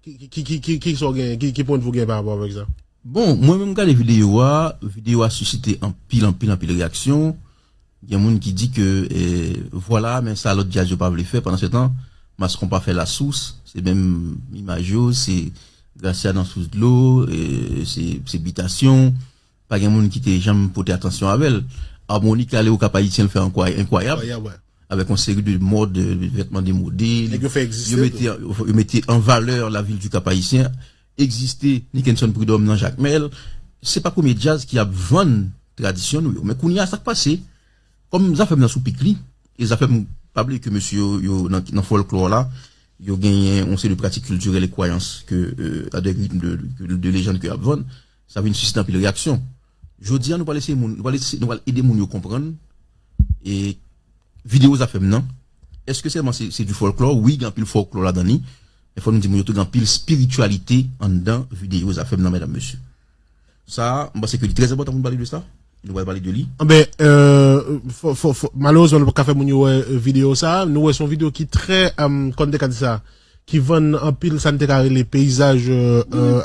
Qui point de vous gain par rapport avec ça? Bon, moi-même, quand les vidéos a suscité en pile réaction. Il y a des gens qui dit que, voilà, mais ça, l'autre diage, pas voulu faire pendant ce temps. Parce qu'on pas fait la source. C'est même imagio, c'est Gracia dans sous de l'eau, c'est habitation. Pas de monde qui t'ait jamais porté attention à elle. Harmonique, aller au Cap Haïtien, le fait incroyable. Ouais. Avec une série de modes, de vêtements démodés. Ils mettaient en valeur la ville du Cap Haïtien. Exister Nickenson Prudhomme dans Jacques Mel, c'est pas comme jazz qui a 20 tradition mais qu'on y a ça passé comme ça fait dans sous picli et ça fait pas que monsieur yo dans folklore là yo gagné on sait de pratiques culturelles et croyances que à des rythmes de légendes que a 20 ça vient susciter une réaction. Je dis nous va aider moun yo comprendre et vidéo ça fait maintenant est-ce que c'est du folklore? Oui, il y a un pile folklore là-dedans. Il faut nous dire qu'il y a un pile spiritualité en dedans vidéo ça fait maintenant mesdames messieurs. Ça, c'est que c'est très important pour nous parler de ça. Nous allons parler de lui. Ben malheureusement le pas faire mon vidéo ça, nous son vidéo qui très comme dit ça qui vend en pile santé les paysages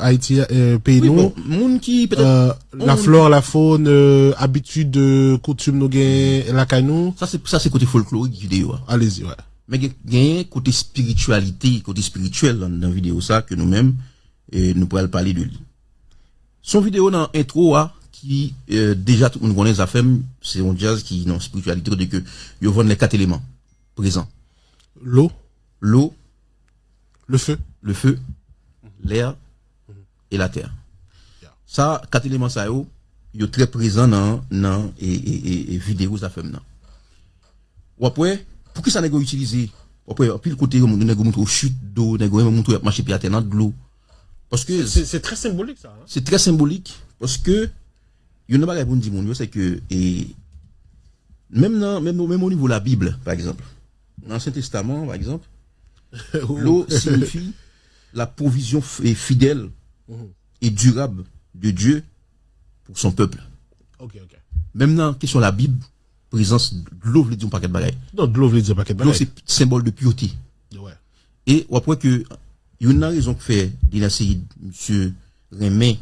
Haïti pays nous bon, moun qui peut-être la flore, la faune, habitude, coutume nous gain la canou. Ça c'est côté folklorique vidéo. Allez-y ouais. Mais gain côté spiritualité, côté spirituel dans la vidéo ça que nous-mêmes nous pourrons parler de lui. Son vidéo dans intro qui déjà tout le monde connaît ça fait c'est un jazz qui dans spiritualité de que yo vend les 4 éléments présents. L'eau, le feu, l'air et la terre. Ça 4 éléments ça yo très présent dans et vidéo ça fait maintenant. Ou après pour qui ça n'est pas utilisé après puis le côté on n'est montre chute d'eau n'est pas montre marcher puis à terre de l'eau parce que c'est très symbolique ça hein? C'est très symbolique parce que il y a pas bon dire mon c'est que même au niveau de la Bible par exemple dans l'Ancien Testament par exemple l'eau signifie la provision fidèle et durable de Dieu pour son peuple. OK. Même dans la question de la Bible présence de l'eau veut dire un paquet de bagages. Non, de l'eau veut dire un paquet de bagages. L'eau c'est symbole de pureté. Ouais. Et après que il y a une raison que fait dynastie monsieur Rémy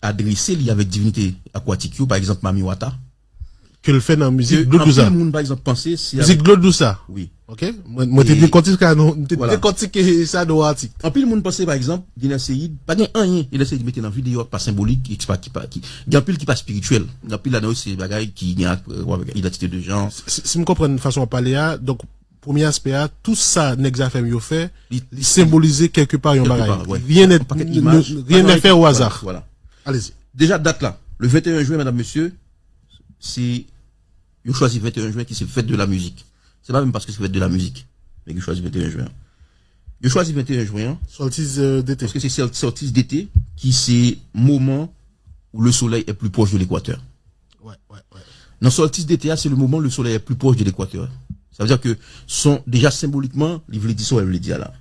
adressé lui avec divinité aquatique par exemple Mami Wata que le fait dans musique Glodousa. Tout le monde par exemple penser c'est musique Glodousa. Oui. OK. Moi t'ai décortiqué ça dans l'article. En plus le monde penser par exemple dynastie pas rien il essaie de mettre dans vidéo pas symbolique qui il y a pile qui pas spirituel. Il y a pile là c'est bagaille qui a avec identité de genre. Si me comprendre une façon à parler donc premier aspect tout ça n'exafem yo fait il symboliser quelque part un bagage. Rien n'est fait au hasard. Voilà. Allez-y. Déjà date là, le 21 juin mesdames messieurs, c'est yo choisi 21 juin qui c'est fête de la musique. C'est pas même parce que c'est fête de la musique, mais yo choisi 21 juin. Yo choisi 21 juin solstice d'été parce que c'est solstice d'été qui c'est moment où le soleil est plus proche de l'équateur. Ouais. Dans solstice d'été, c'est le moment où le soleil est plus proche de l'équateur. Ça veut dire que sont déjà symboliquement, il veut dire ça, il veut dire là.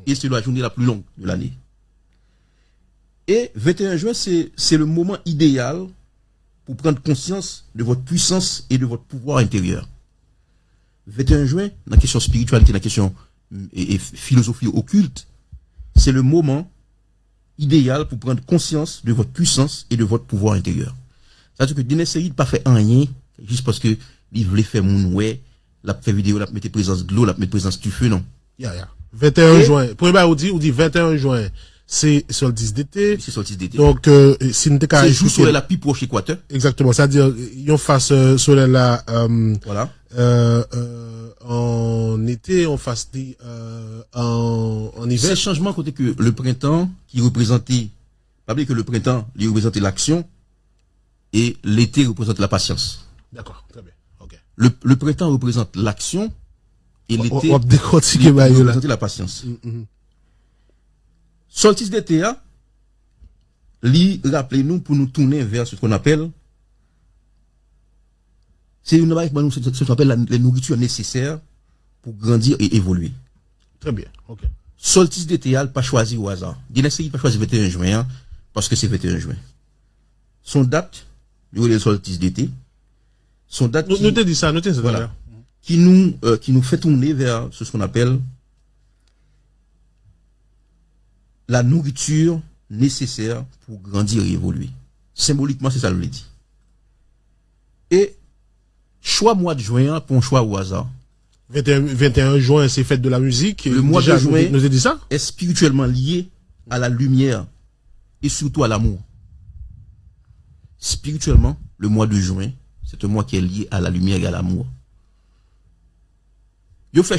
Et c'est la journée la plus longue de l'année. Et 21 juin, c'est le moment idéal pour prendre conscience de votre puissance et de votre pouvoir intérieur. 21 juin, dans la question spiritualité, dans la question et philosophie occulte, c'est le moment idéal pour prendre conscience de votre puissance et de votre pouvoir intérieur. C'est-à-dire que Dine Seyid pas fait rien, juste parce que il voulait faire mon ouais, la fait vidéo, la mettre présence de l'eau, la mettre présence du feu, non. 21 juin. Pour on dit 21 juin. C'est solstice d'été. C'est solstice d'été. Donc, si nous c'est jour soleil la plus proche équateur. Exactement. C'est-à-dire, on fasse soleil là, voilà. En été, on fasse en hiver. C'est changement côté que le printemps, qui représentait, pas oublier que le printemps, il représentait l'action, et l'été représente la patience. D'accord. Très bien. OK. Le printemps représente l'action, et l'été, représente la patience. Solstice d'été, rappelez-nous pour nous tourner vers ce qu'on appelle, c'est ce qu'on appelle la nourriture nécessaire pour grandir et évoluer. Très bien, ok. Solstice d'été, pas choisi au hasard. Dynastie pas choisi 21 juin, parce que c'est 21 juin. Son date, le solstice d'été, son date voilà, qui nous fait tourner vers ce qu'on appelle la nourriture nécessaire pour grandir et évoluer. Symboliquement, c'est ça le dit. Et choix mois de juin pour un choix au hasard. 21 juin, c'est fête de la musique. Le mois de juin nous a dit ça? Est spirituellement lié à la lumière et surtout à l'amour. Spirituellement, le mois de juin, c'est un mois qui est lié à la lumière et à l'amour.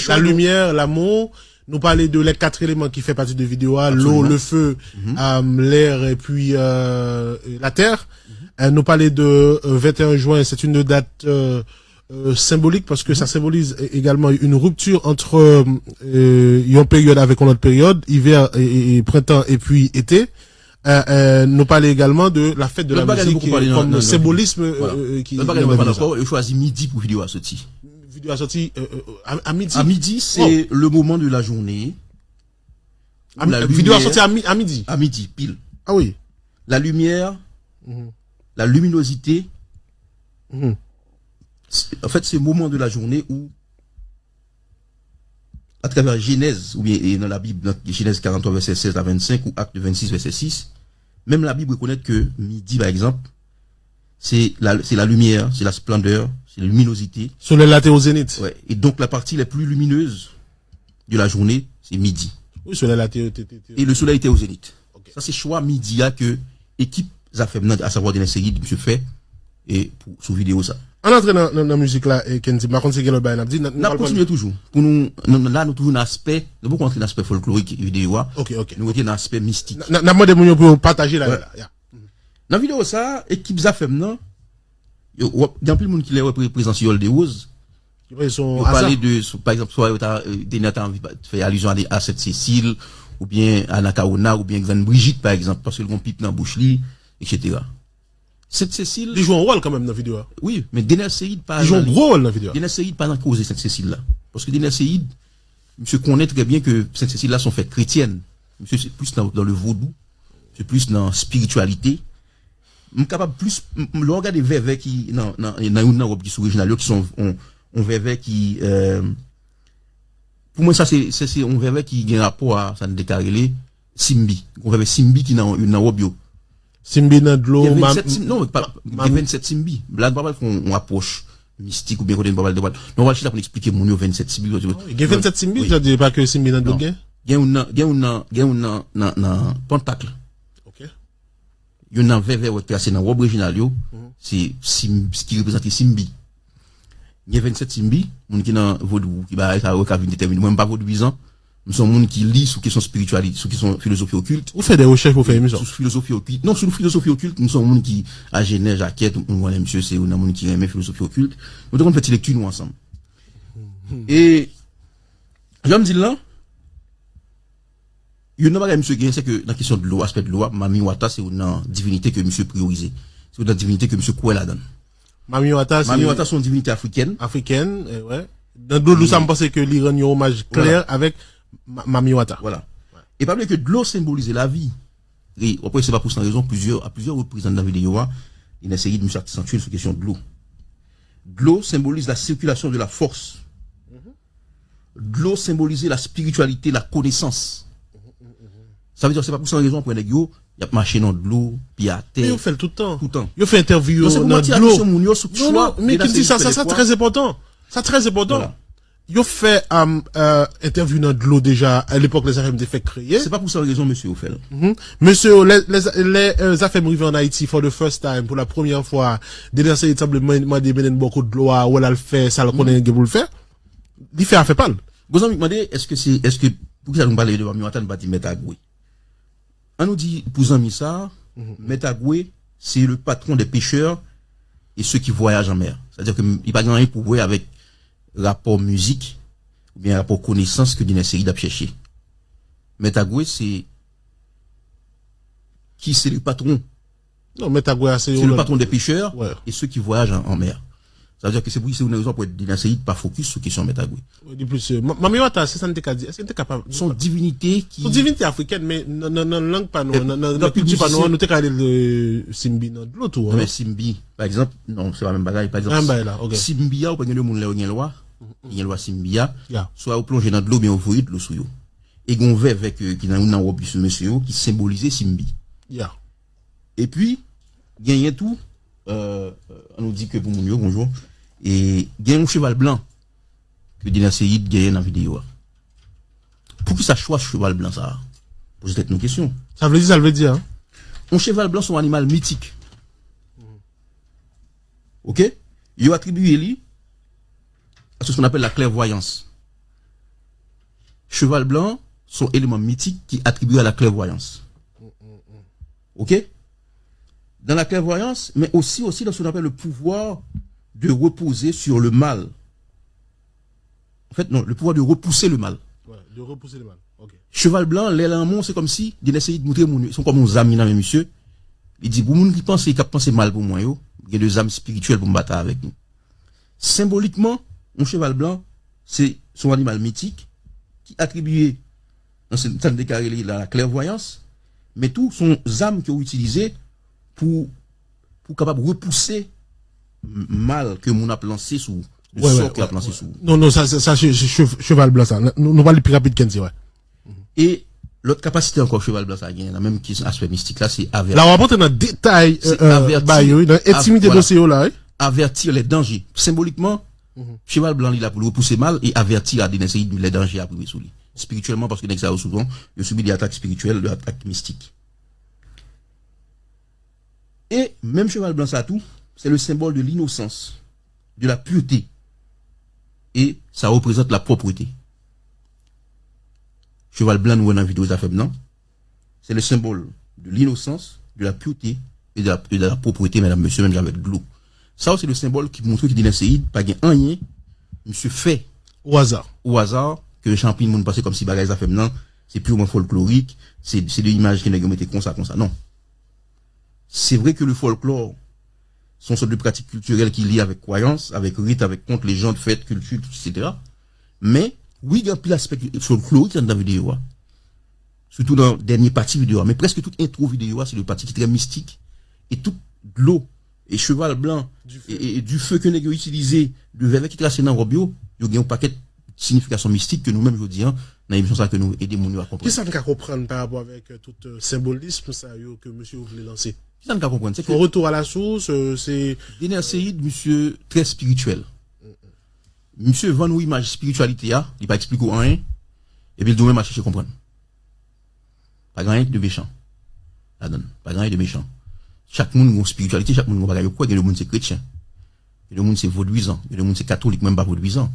La lumière, l'amour, nous parler de les 4 éléments qui fait partie de vidéo, l'eau, le feu, l'air et puis la terre. Nous parler de 21 juin, c'est une date symbolique parce que ça symbolise également une rupture entre une période avec une autre période, hiver et printemps et puis été. Nous parler également de la fête de la musique comme symbolisme qui je choisis midi pour vidéo à sortir. Vidéo à sortir à midi. À midi, c'est le moment de la journée. Vidéo à sortir à midi. À midi, pile. Ah oui. La lumière, la luminosité. En fait, c'est le moment de la journée où, à travers Genèse, ou bien dans la Bible, dans Genèse 43, verset 16 à 25, ou Acte 26, verset 6, même la Bible reconnaît que midi, par exemple, c'est la lumière, c'est la splendeur, c'est la luminosité. Soleil laté au zénith. Ouais. Et donc, la partie la plus lumineuse de la journée, c'est midi. Oui, soleil laté. Et le soleil était au zénith. Okay. Ça, c'est choix midi, que équipe a fait, à savoir de la série de M. Fait, et pour, sous vidéo, ça. On entre dans la musique là, et Kenzi, par contre, c'est quel bail, on continue toujours. Pour nous, là, nous trouvons un aspect, nous pouvons entrer dans l'aspect folklorique, vidéo, ok. Nous étions dans l'aspect mystique. N'a pas de pour partager là, yeah. Dans la vidéo, ça, équipe Zafem, non? Il y a plus de monde qui les représente sur Yol de Rose. Ils parlent de, par exemple, soit, Denis a envie de faire allusion à cette Cécile, ou bien à Nakaona, ou bien Xan Brigitte, par exemple, parce qu'ils vont pipe dans la bouche, etc. Cette Cécile. Ils jouent un rôle quand même dans la vidéo. Oui, mais Denel Seyid pas. Ils jouent un gros rôle dans la vidéo. Denel Seyid pas dans cause cette Cécile là. Parce que Denel Seyid, monsieur connaît très bien que cette Cécile là sont faites chrétiennes. Monsieur c'est plus dans le vaudou, c'est plus dans spiritualité. Capable plus, le regarde des verres qui, non, une robe qui sont originales, qui sont, on verre qui, pour moi ça c'est on verre qui a un rapport à, ça ne décarrelé, Simbi. On verre Simbi qui n'a une robe. Simbi dans de l'eau, non, pas 27 Simbi. Là, on approche mystique ou bien qu'on a une babale de balle. Non, on va juste expliquer mon 27 Simbi. Il y a 27 Simbi, ça dit pas que Simbi dans de l'eau, il y a un pentacle. Ok. Il y a un verre tracé dans robe originale, c'est ce qui représente Simbi. Il y a 27 Simbi, mon qui dans vaudou, qui va être à déterminer, même pas vaudouisant. Nous sommes gens qui lisent sur question spiritualité, sur question philosophie occulte. Vous faites des recherches pour faire émission. Sur philosophie occulte. Non, sur philosophie occulte, nous sommes gens qui, à Genève, Jacquette, on voit monsieur, c'est un monde qui aime philosophie occulte. Nous devons faire une lecture, nous, ensemble. Et, je me dis là, il y a un monsieur qui c'est que, dans la question de l'eau, aspect de l'eau, Mami Wata, c'est une divinité que monsieur priorisé. C'est une divinité que monsieur Koué la donne. Mami Wata, c'est une divinité africaine. Africaine, ouais. Dans l'eau, ça me pense que l'Iran y a un hommage clair avec Mami Wata. Voilà. Et pas oublier que de l'eau symbolise la vie. Et après, c'est pas pour cette raison, à plusieurs reprises dans la vidéo, il y a une série de monsieur accentuer sur la question de l'eau. De l'eau symbolise la circulation de la force. De l'eau symbolise la spiritualité, la connaissance. Ça veut dire que c'est pas pour cette raison, pour un ego, il y a marché dans de l'eau, puis à terre. Mais il fait tout le temps. Tout le temps. Il fait interview dans de l'eau. Non, mais qui dit ça, c'est très important. C'est très important. Voilà. Ils ont fait interview dans de l'eau déjà à l'époque les affaires étaient fait créer. C'est pas pour cette raison monsieur Ophel. Monsieur les affaires arrivées en Haïti for the first time pour la première fois déjà c'est simplement des menen beaucoup de l'eau ou elle le fait ça le connaît pour le faire. Il fait pas. Vous avez demandé est-ce que pour que ça nous parler de Mami Wata nous pas dire Metagoué. On nous dit pour amis ça Metagoué c'est le patron des pêcheurs et ceux qui voyagent en mer. C'est-à-dire que il pas grand rien pour voir avec rapport musique ou bien rapport connaissance que d'une série d'ap chercher. Metagoué c'est qui c'est le patron? Non, Metagoué c'est le patron des pêcheurs et ceux qui voyagent en mer. Ça veut dire que c'est une raison pour être d'une série pas focus sur question Metagoué. De plus Mami Wata c'est ça n'était dit, est-ce que tu es capable son divinité qui son divinité africaine mais non langue pas non dans culture pas non nous t'es capable de Simbi dans l'autre tout. Mais Simbi par exemple non c'est pas même bagaille par exemple Simbia ou pas le monde là il y a loi Simbia soit au plonger dans de l'eau bien au voyer de l'eau sous yo et gon verre avec qui dans une robe sur monsieur qui symbolisait Simbi. Yeah. Et puis gagner tout on nous dit que pour mon bonjour et gagner un cheval blanc que Dina Seyid gagne dans la vidéo. Pour qui ça choisit cheval blanc ça? Posez peut-être une question. Ça veut dire hein? Un cheval blanc c'est un animal mythique. OK? Il a attribué lui à ce qu'on appelle la clairvoyance. Cheval blanc sont éléments mythiques qui attribuent à la clairvoyance. OK? Dans la clairvoyance, mais aussi dans ce qu'on appelle le pouvoir de reposer sur le mal. En fait, non, le pouvoir de repousser le mal. Ouais, de repousser le mal. OK. Cheval blanc, les lamons, c'est comme si, il essaye de montrer ils sont comme nos amis, monsieur. Il dit, pour moun qui pense, qui pense mal pour moi, yo, il y a des âmes spirituelles pour me battre avec nous. Symboliquement, un cheval blanc, c'est son animal mythique, qui attribué dans cette déclaré la clairvoyance, mais tout son âme qui ont utilisé pour capable repousser mal que mon a lancé sous le sort qu'il a lancé sous. Non, ça cheval blanc ça. Nous va le plus rapide qu'un ouais. Et l'autre capacité encore cheval blanc ça gagne, la même qui aspect mystique là, c'est avertir. Là on va rentrer dans détail dans intimité dossier là. Avertir les dangers. Symboliquement, cheval blanc il a pour repousser mal et avertir à dénoncer les dangers à priver sous lui. Spirituellement parce que ça souvent, il subit des attaques spirituelles, des attaques mystiques. Et même cheval blanc ça tout, c'est le symbole de l'innocence, de la pureté. Et ça représente la propreté. Cheval blanc nous dans la vidéo ça fait non. C'est le symbole de l'innocence, de la pureté et de la propreté mesdames messieurs même avec de l'eau. Ça c'est le symbole qui montre que Dina Seyid pas gain rien monsieur fait au hasard que les champignons monde passer comme si bagage ça fait non, c'est purement folklorique, c'est des images qui n'ont été comme ça non. C'est vrai que le folklore sont sortes de pratiques culturelles qui lient avec croyance, avec rite, avec contes, légendes, fêtes, culture, etc. Mais, oui, il y a plus l'aspect folklorique dans la vidéo. Surtout dans la dernière partie vidéo. Mais presque toute intro vidéo, c'est le partie qui est très mystique. Et toute l'eau, et cheval blanc, et du feu que nous avons utilisé, le verre qui est tracé dans le robio, il y a un paquet de significations mystiques que nous-mêmes, je dis, dans l'émission ça que nous aidons à comprendre. Qu'est-ce qu'on peut comprendre par rapport avec tout symbolisme ça, que monsieur voulait lancer? Ça ne comprendre, c'est que retour à la source, c'est Dina Seyid, monsieur très spirituel. Monsieur vend une image spiritualité là, il pas expliquer rien et puis il doit même chercher comprendre. Pas grand de méchant. La donne, pas grand de méchant. Chaque monde a une spiritualité, chaque monde a quoi, il y a le monde c'est chrétien. Il y a le monde c'est vaudouisant, il y a le monde c'est catholique même pas vaudouisant.